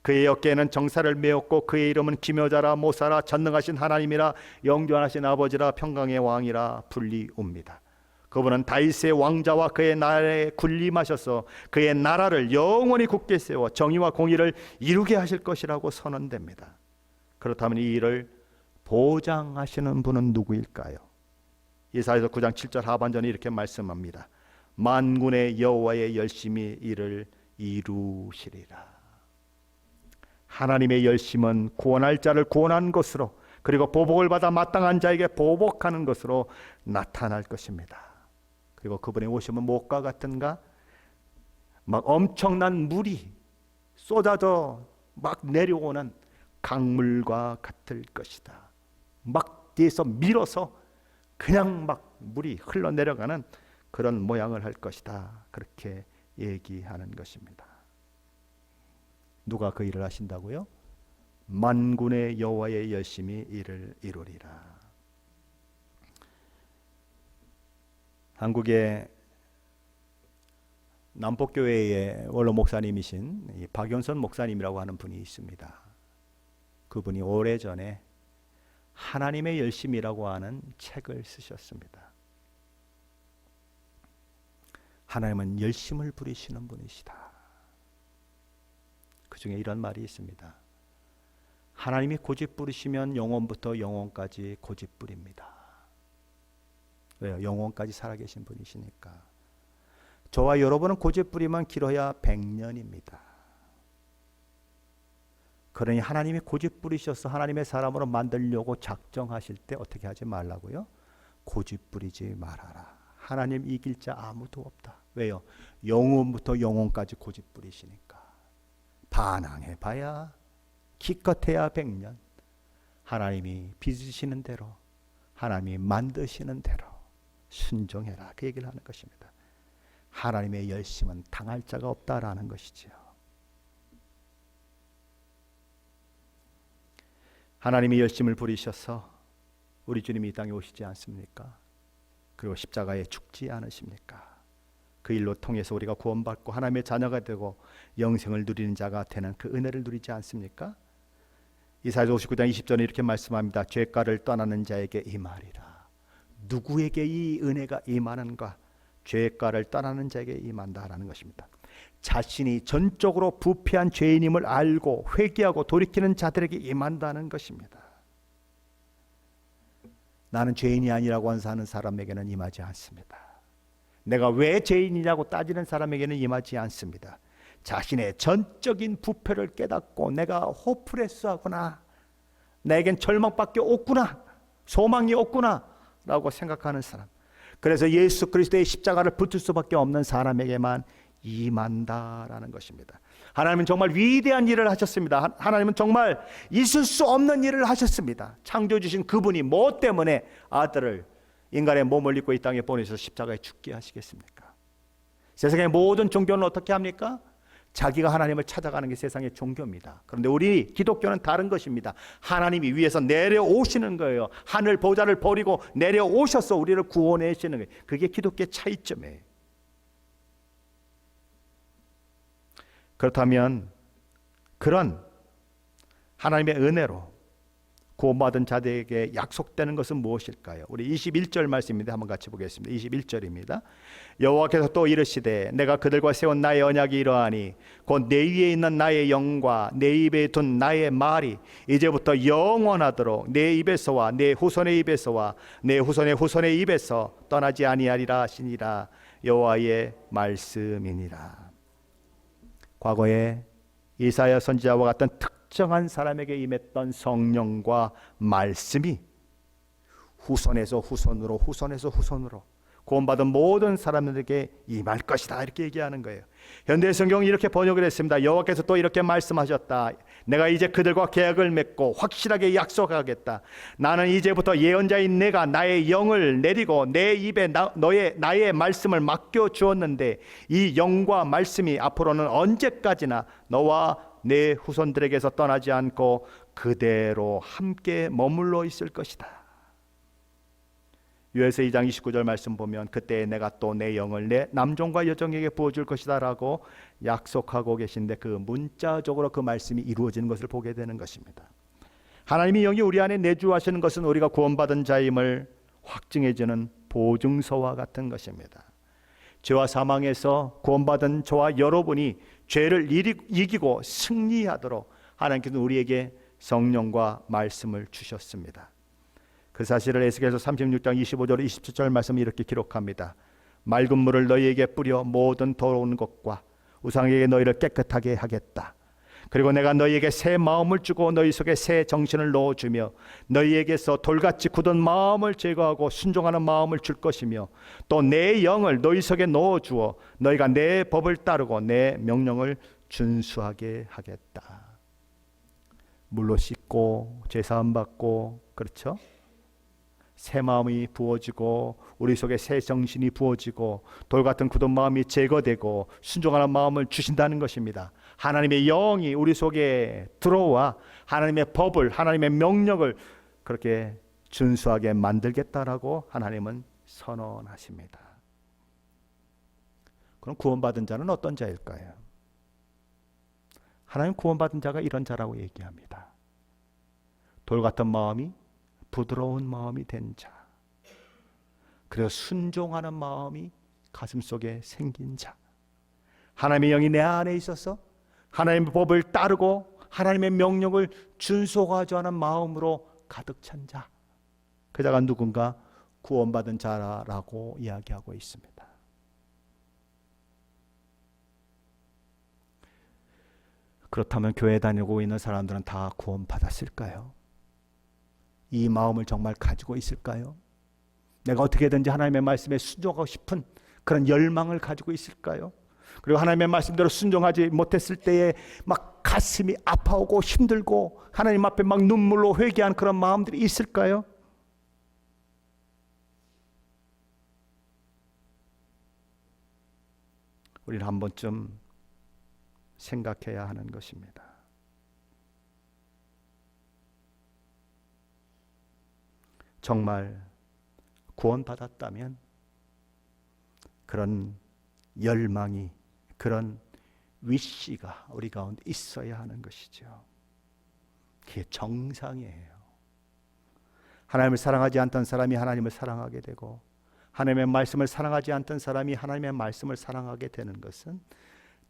그의 어깨에는 정사를 메었고 그의 이름은 기묘자라 모사라 전능하신 하나님이라 영존하신 아버지라 평강의 왕이라 불리옵니다. 그분은 다윗의 왕자와 그의 나라에 군림하셔서 그의 나라를 영원히 굳게 세워 정의와 공의를 이루게 하실 것이라고 선언됩니다. 그렇다면 이 일을 보장하시는 분은 누구일까요? 이사야서 9장 7절 하반전에 이렇게 말씀합니다. 만군의 여호와의 열심히 이를 이루시리라. 하나님의 열심은 구원할 자를 구원한 것으로 그리고 보복을 받아 마땅한 자에게 보복하는 것으로 나타날 것입니다. 그리고 그분의 오심은 무엇과 같은가? 막 엄청난 물이 쏟아져 막 내려오는 강물과 같을 것이다. 막 뒤에서 밀어서 그냥 막 물이 흘러내려가는 그런 모양을 할 것이다. 그렇게 얘기하는 것입니다. 누가 그 일을 하신다고요? 만군의 여호와의 열심히 이를 이루리라. 한국의 남북교회의 원로 목사님이신 박연선 목사님이라고 하는 분이 있습니다. 그분이 오래전에 하나님의 열심이라고 하는 책을 쓰셨습니다. 하나님은 열심을 부리시는 분이시다. 그 중에 이런 말이 있습니다. 하나님이 고집 부리시면 영원부터 영원까지 고집 부립니다. 왜요? 영원까지 살아계신 분이시니까. 저와 여러분은 고집 부리면 길어야 100년입니다. 그러니 하나님이 고집 부리셔서 하나님의 사람으로 만들려고 작정하실 때 어떻게 하지 말라고요? 고집 부리지 말아라. 하나님 이길 자 아무도 없다. 왜요? 영원부터 영원까지 고집 부리시니까. 반항해봐야 기껏해야 100년. 하나님이 빚으시는 대로 하나님이 만드시는 대로 순종해라. 그 얘기를 하는 것입니다. 하나님의 열심은 당할 자가 없다라는 것이죠. 하나님이 열심을 부리셔서 우리 주님이 이 땅에 오시지 않습니까? 그리고 십자가에 죽지 않으십니까? 그 일로 통해서 우리가 구원받고 하나님의 자녀가 되고 영생을 누리는 자가 되는 그 은혜를 누리지 않습니까? 이사야서 59장 20절에 이렇게 말씀합니다. 죄가를 떠나는 자에게 임하리라. 누구에게 이 은혜가 임하는가? 죄가를 떠나는 자에게 임한다라는 것입니다. 자신이 전적으로 부패한 죄인임을 알고 회개하고 돌이키는 자들에게 임한다는 것입니다. 나는 죄인이 아니라고 하는 사람에게는 임하지 않습니다. 내가 왜 죄인이냐고 따지는 사람에게는 임하지 않습니다. 자신의 전적인 부패를 깨닫고 내가 호프레스하구나, 내겐 절망밖에 없구나, 소망이 없구나 라고 생각하는 사람, 그래서 예수 그리스도의 십자가를 붙을 수밖에 없는 사람에게만 임한다라는 것입니다. 하나님은 정말 위대한 일을 하셨습니다. 하나님은 정말 있을 수 없는 일을 하셨습니다. 창조 주신 그분이 뭐 때문에 아들을 인간의 몸을 입고 이 땅에 보내셔서 십자가에 죽게 하시겠습니까? 세상의 모든 종교는 어떻게 합니까? 자기가 하나님을 찾아가는 게 세상의 종교입니다. 그런데 우리 기독교는 다른 것입니다. 하나님이 위에서 내려오시는 거예요. 하늘 보좌를 버리고 내려오셔서 우리를 구원하시는 거예요. 그게 기독교의 차이점이에요. 그렇다면 그런 하나님의 은혜로 구원받은 자들에게 약속되는 것은 무엇일까요? 우리 21절 말씀인데 한번 같이 보겠습니다. 21절입니다. 여호와께서 또 이르시되 내가 그들과 세운 나의 언약이 이러하니 곧 내 위에 있는 나의 영과 내 입에 둔 나의 말이 이제부터 영원하도록 내 입에서와 내 후손의 입에서와 내 후손의 후손의 입에서 떠나지 아니하리라 하시니라. 여호와의 말씀이니라. 과거에 이사야 선지자와 같은 특정한 사람에게 임했던 성령과 말씀이 후손에서 후손으로 후손에서 후손으로 구원받은 모든 사람들에게 임할 것이다, 이렇게 얘기하는 거예요. 현대 성경이 이렇게 번역을 했습니다. 여호와께서 또 이렇게 말씀하셨다. 내가 이제 그들과 계약을 맺고 확실하게 약속하겠다. 나는 이제부터 예언자인 내가 나의 영을 내리고 내 입에 나의 말씀을 맡겨 주었는데 이 영과 말씀이 앞으로는 언제까지나 너와 내 후손들에게서 떠나지 않고 그대로 함께 머물러 있을 것이다. 요엘서 2장 29절 말씀 보면 그때 내가 또 내 영을 내 남종과 여종에게 부어줄 것이다 라고 약속하고 계신데 그 문자적으로 그 말씀이 이루어지는 것을 보게 되는 것입니다. 하나님의 영이 우리 안에 내주하시는 것은 우리가 구원받은 자임을 확증해주는 보증서와 같은 것입니다. 죄와 사망에서 구원받은 저와 여러분이 죄를 이기고 승리하도록 하나님께서 우리에게 성령과 말씀을 주셨습니다. 그 사실을 에스겔서 36장 25절 27절 말씀이 이렇게 기록합니다. 맑은 물을 너희에게 뿌려 모든 더러운 것과 우상에게 너희를 깨끗하게 하겠다. 그리고 내가 너희에게 새 마음을 주고 너희 속에 새 정신을 넣어주며 너희에게서 돌같이 굳은 마음을 제거하고 순종하는 마음을 줄 것이며 또 내 영을 너희 속에 넣어주어 너희가 내 법을 따르고 내 명령을 준수하게 하겠다. 물로 씻고 죄사함 받고, 그렇죠? 새 마음이 부어지고 우리 속에 새 정신이 부어지고 돌같은 굳은 마음이 제거되고 순종하는 마음을 주신다는 것입니다. 하나님의 영이 우리 속에 들어와 하나님의 법을, 하나님의 명령을 그렇게 준수하게 만들겠다라고 하나님은 선언하십니다. 그럼 구원받은 자는 어떤 자일까요? 하나님 구원받은 자가 이런 자라고 얘기합니다. 돌같은 마음이 부드러운 마음이 된 자, 그리고 순종하는 마음이 가슴속에 생긴 자, 하나님의 영이 내 안에 있어서 하나님의 법을 따르고 하나님의 명령을 준수하고자 하는 마음으로 가득 찬 자, 그 자가 누군가 구원받은 자라고 이야기하고 있습니다. 그렇다면 교회 다니고 있는 사람들은 다 구원받았을까요? 이 마음을 정말 가지고 있을까요? 내가 어떻게든지 하나님의 말씀에 순종하고 싶은 그런 열망을 가지고 있을까요? 그리고 하나님의 말씀대로 순종하지 못했을 때에 막 가슴이 아파오고 힘들고 하나님 앞에 막 눈물로 회개한 그런 마음들이 있을까요? 우리는 한 번쯤 생각해야 하는 것입니다. 정말 구원받았다면 그런 열망이, 그런 위시가 우리 가운데 있어야 하는 것이죠. 그게 정상이에요. 하나님을 사랑하지 않던 사람이 하나님을 사랑하게 되고 하나님의 말씀을 사랑하지 않던 사람이 하나님의 말씀을 사랑하게 되는 것은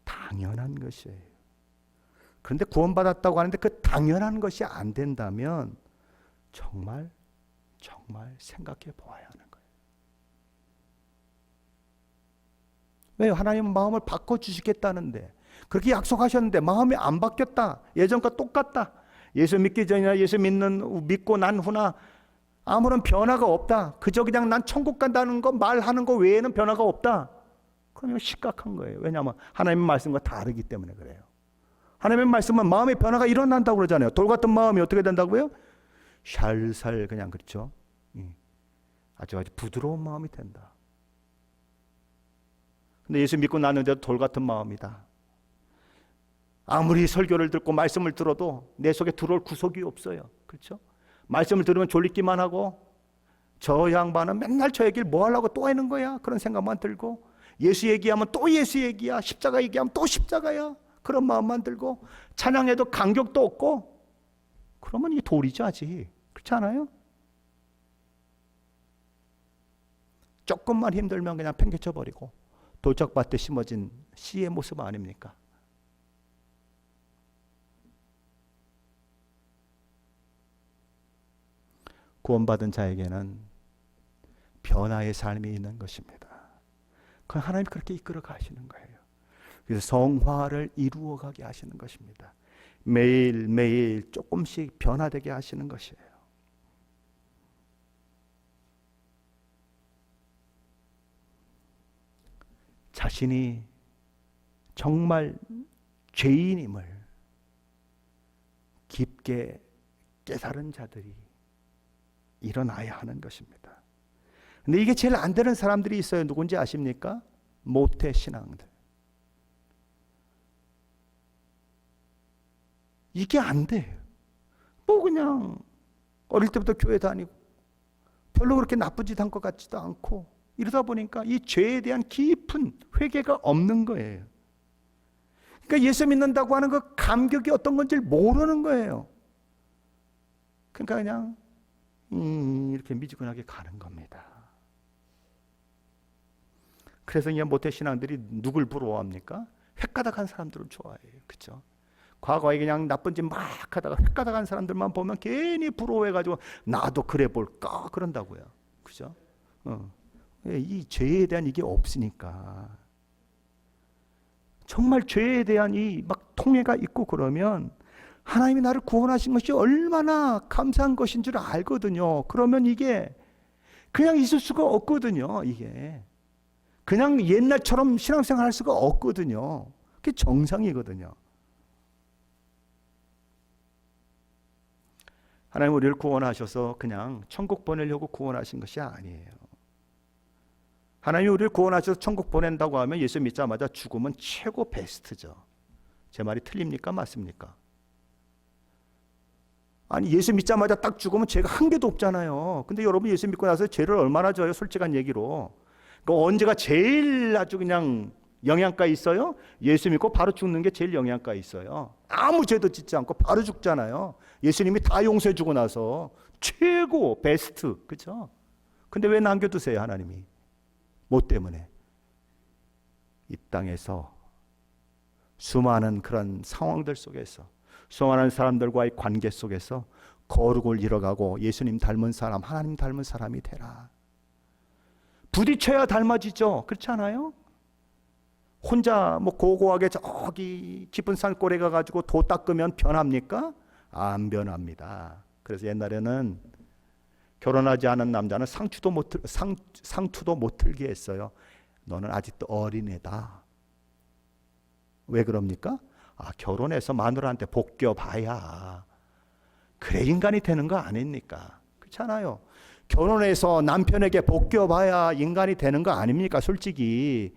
당연한 것이에요. 그런데 구원받았다고 하는데 그 당연한 것이 안 된다면 정말 생각해 보아야 하는 거예요. 왜요? 하나님은 마음을 바꿔주시겠다는데, 그렇게 약속하셨는데 마음이 안 바뀌었다, 예전과 똑같다, 예수 믿기 전이나 예수 믿고 난 후나 아무런 변화가 없다, 그저 그냥 난 천국 간다는 거 말하는 거 외에는 변화가 없다, 그럼 이거 심각한 거예요. 왜냐하면 하나님의 말씀과 다르기 때문에 그래요. 하나님의 말씀은 마음의 변화가 일어난다고 그러잖아요. 돌 같은 마음이 어떻게 된다고요? 살살 그냥 그렇죠. 아주 부드러운 마음이 된다. 근데 예수 믿고 났는데도 돌 같은 마음이다. 아무리 설교를 듣고 말씀을 들어도 내 속에 들어올 구석이 없어요. 그렇죠? 말씀을 들으면 졸리기만 하고 저 양반은 맨날 저 얘기를 뭐 하려고 또 하는 거야? 그런 생각만 들고 예수 얘기하면 또 예수 얘기야. 십자가 얘기하면 또 십자가야. 그런 마음만 들고 찬양해도 감격도 없고 그러면 이게 돌이지 아직. 그렇지 않아요? 조금만 힘들면 그냥 팽개쳐 버리고 돌짝밭에 심어진 씨의 모습 아닙니까? 구원받은 자에게는 변화의 삶이 있는 것입니다. 그 하나님 그렇게 이끌어 가시는 거예요. 그래서 성화를 이루어가게 하시는 것입니다. 매일매일 조금씩 변화되게 하시는 것이에요. 자신이 정말 죄인임을 깊게 깨달은 자들이 일어나야 하는 것입니다. 근데 이게 제일 안 되는 사람들이 있어요. 누군지 아십니까? 모태 신앙들. 이게 안 돼요. 뭐 그냥 어릴 때부터 교회 다니고 별로 그렇게 나쁜 짓 한 것 같지도 않고 이러다 보니까 이 죄에 대한 깊은 회개가 없는 거예요. 그러니까 예수 믿는다고 하는 그 감격이 어떤 건지 모르는 거예요. 그러니까 그냥 이렇게 미지근하게 가는 겁니다. 그래서 이 모태신앙들이 누굴 부러워합니까? 획가닥한 사람들을 좋아해요. 그렇죠? 과거에 그냥 나쁜 짓 막 하다가 획가닥한 사람들만 보면 괜히 부러워해가지고 나도 그래 볼까 그런다고요. 그죠? 이 죄에 대한 이게 없으니까. 정말 죄에 대한 이 막 통해가 있고 그러면 하나님이 나를 구원하신 것이 얼마나 감사한 것인 줄 알거든요. 그러면 이게 그냥 있을 수가 없거든요. 이게 그냥 옛날처럼 신앙생활 할 수가 없거든요. 그게 정상이거든요. 하나님 우리를 구원하셔서 그냥 천국 보내려고 구원하신 것이 아니에요. 하나님이 우리를 구원하셔서 천국 보낸다고 하면 예수 믿자마자 죽으면 최고 베스트죠. 제 말이 틀립니까? 맞습니까? 아니 예수 믿자마자 딱 죽으면 죄가 한 개도 없잖아요. 근데 여러분 예수 믿고 나서 죄를 얼마나 져요? 솔직한 얘기로. 그러니까 언제가 제일 아주 그냥 영양가 있어요? 예수 믿고 바로 죽는 게 제일 영양가 있어요. 아무 죄도 짓지 않고 바로 죽잖아요. 예수님이 다 용서해 주고 나서 최고 베스트. 그렇죠? 근데 왜 남겨두세요 하나님이? 뭐 때문에? 이 땅에서 수많은 그런 상황들 속에서 수많은 사람들과의 관계 속에서 거룩을 이뤄가고 예수님 닮은 사람, 하나님 닮은 사람이 되라. 부딪혀야 닮아지죠. 그렇지 않아요? 혼자 뭐 고고하게 저기 깊은 산골에 가가지고 도 닦으면 변합니까? 안 변합니다. 그래서 옛날에는 결혼하지 않은 남자는 상투도 못 틀게 했어요. 너는 아직도 어린애다. 왜 그럽니까? 결혼해서 마누라한테 복겨봐야 그래 인간이 되는 거 아닙니까? 그렇잖아요. 결혼해서 남편에게 복겨봐야 인간이 되는 거 아닙니까? 솔직히.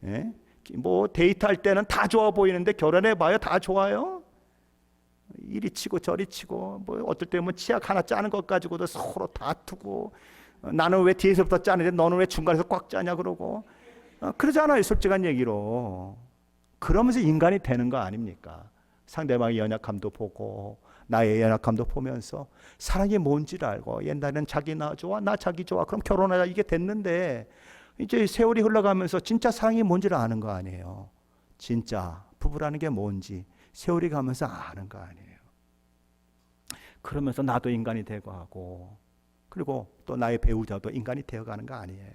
예? 뭐 데이트할 때는 다 좋아 보이는데 결혼해봐야 다 좋아요? 이리 치고 저리 치고 뭐 어떨 때는 뭐 치약 하나 짜는 것 가지고도 서로 다투고 나는 왜 뒤에서부터 짜는데 너는 왜 중간에서 꽉 짜냐 그러고 그러잖아요. 솔직한 얘기로. 그러면서 인간이 되는 거 아닙니까? 상대방의 연약함도 보고 나의 연약함도 보면서 사랑이 뭔지를 알고 옛날에는 자기 나 좋아 나 자기 좋아 그럼 결혼하자 이게 됐는데 이제 세월이 흘러가면서 진짜 사랑이 뭔지를 아는 거 아니에요. 진짜 부부라는 게 뭔지 세월이 가면서 아는 거 아니에요. 그러면서 나도 인간이 되고 하고 그리고 또 나의 배우자도 인간이 되어가는 거 아니에요.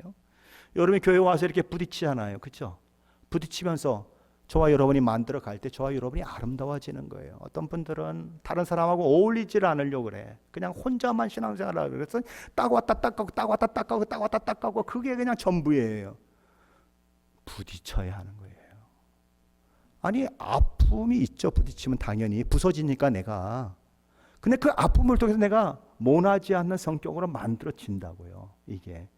여러분이 교회 와서 이렇게 부딪히잖아요. 그렇죠? 부딪히면서 저와 여러분이 만들어 갈 때 저와 여러분이 아름다워지는 거예요. 어떤 분들은 다른 사람하고 어울리지를 않으려고 그래. 그냥 혼자만 신앙생활을 하고 그래서 딱 왔다 딱 가고 딱 왔다 딱 가고 딱 왔다 딱 가고 그게 그냥 전부예요. 부딪혀야 하는 거예요. 아니 아픔이 있죠. 부딪히면 당연히 부서지니까 내가. 근데 그 아픔을 통해서 내가 모나지 않는 성격으로 만들어진다고요. 이게.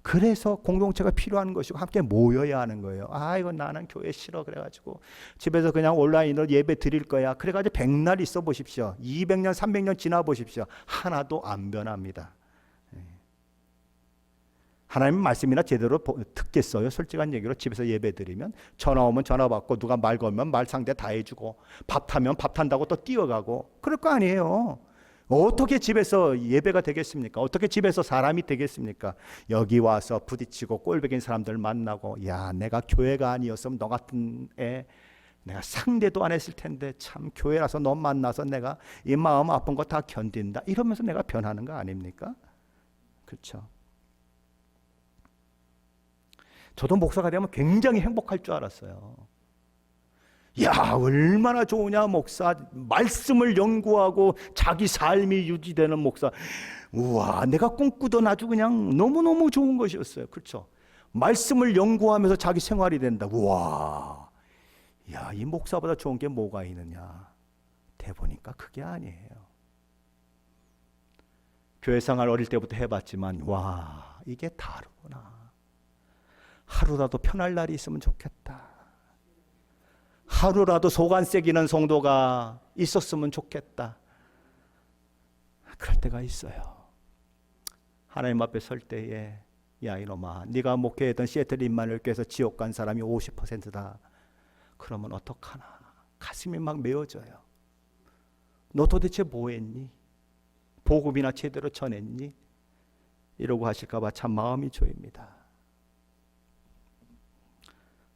그래서 공동체가 필요한 것이고 함께 모여야 하는 거예요. 아 이거 나는 교회 싫어 그래가지고 집에서 그냥 온라인으로 예배 드릴 거야. 그래가지고 100날 있어 보십시오. 200년 300년 지나 보십시오. 하나도 안 변합니다. 하나님 말씀이나 제대로 듣겠어요? 솔직한 얘기로 집에서 예배 드리면 전화 오면 전화 받고 누가 말 걸면 말 상대 다 해주고 밥 타면 밥 탄다고 또 뛰어가고 그럴 거 아니에요. 어떻게 집에서 예배가 되겠습니까? 어떻게 집에서 사람이 되겠습니까? 여기 와서 부딪히고 꼴배긴 사람들 만나고 야 내가 교회가 아니었으면 너 같은 애 내가 상대도 안 했을 텐데 참 교회라서 너 만나서 내가 이 마음 아픈 거 다 견딘다 이러면서 내가 변하는 거 아닙니까? 그렇죠. 저도 목사가 되면 굉장히 행복할 줄 알았어요. 야 얼마나 좋으냐 목사. 말씀을 연구하고 자기 삶이 유지되는 목사. 우와 내가 꿈꾸던 아주 그냥 너무너무 좋은 것이었어요. 그렇죠. 말씀을 연구하면서 자기 생활이 된다. 우와 야 이 목사보다 좋은 게 뭐가 있느냐. 대보니까 그게 아니에요. 교회 생활 어릴 때부터 해봤지만 와 이게 다르구나. 하루라도 편할 날이 있으면 좋겠다. 하루라도 속 안 새기는 성도가 있었으면 좋겠다. 그럴 때가 있어요. 하나님 앞에 설 때에 야 이놈아 네가 목회했던 시애틀 임마누엘교회에서 지옥 간 사람이 50%다. 그러면 어떡하나. 가슴이 막 메어져요. 너 도대체 뭐 했니? 복음이나 제대로 전했니? 이러고 하실까 봐 참 마음이 조입니다.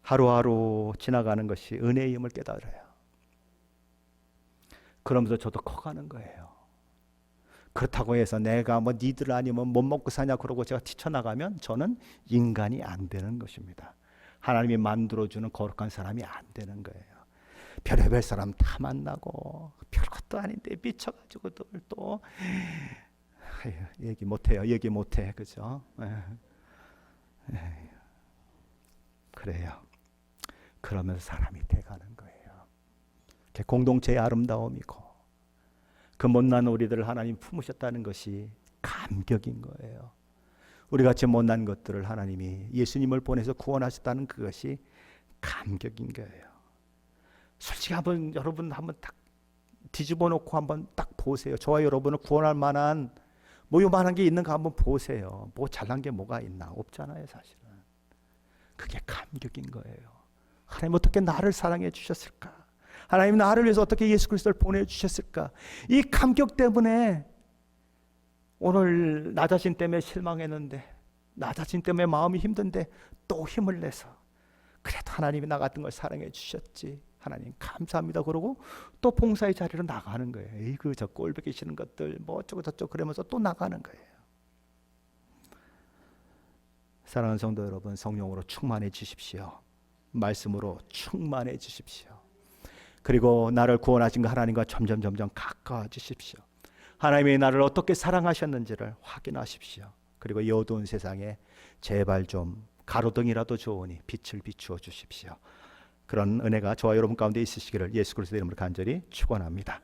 하루하루 지나가는 것이 은혜의 힘을 깨달아요. 그러면서 저도 커가는 거예요. 그렇다고 해서 내가 뭐 니들 아니면 못 먹고 사냐 그러고 제가 뛰쳐나가면 저는 인간이 안 되는 것입니다. 하나님이 만들어주는 거룩한 사람이 안 되는 거예요. 별의별 사람 다 만나고 별것도 아닌데 미쳐가지고들 또 얘기 못해요. 얘기 못해. 그죠? 그래요. 그러면서 사람이 돼가는 거예요. 그게 공동체의 아름다움이고 그 못난 우리들을 하나님 품으셨다는 것이 감격인 거예요. 우리같이 못난 것들을 하나님이 예수님을 보내서 구원하셨다는 그것이 감격인 거예요. 솔직히 한번 여러분 한번 딱 뒤집어 놓고 한번 딱 보세요. 저와 여러분을 구원할 만한 뭐 요만한 게 있는가 한번 보세요. 뭐 잘난 게 뭐가 있나? 없잖아요 사실은. 그게 감격인 거예요. 하나님 어떻게 나를 사랑해 주셨을까? 하나님 나를 위해서 어떻게 예수 그리스도를 보내주셨을까? 이 감격 때문에 오늘 나 자신 때문에 실망했는데 나 자신 때문에 마음이 힘든데 또 힘을 내서 그래도 하나님이 나 같은 걸 사랑해 주셨지. 하나님 감사합니다. 그러고 또 봉사의 자리로 나가는 거예요. 에이그 저 꼴보기 싫은 것들 뭐 어쩌고 저쩌고 그러면서 또 나가는 거예요. 사랑하는 성도 여러분, 성령으로 충만해지십시오. 말씀으로 충만해지십시오. 그리고 나를 구원하신 하나님과 점점 가까워지십시오. 하나님이 나를 어떻게 사랑하셨는지를 확인하십시오. 그리고 이 어두운 세상에 제발 좀 가로등이라도 좋으니 빛을 비추어 주십시오. 그런 은혜가 저와 여러분 가운데 있으시기를 예수 그리스도의 이름으로 간절히 축원합니다.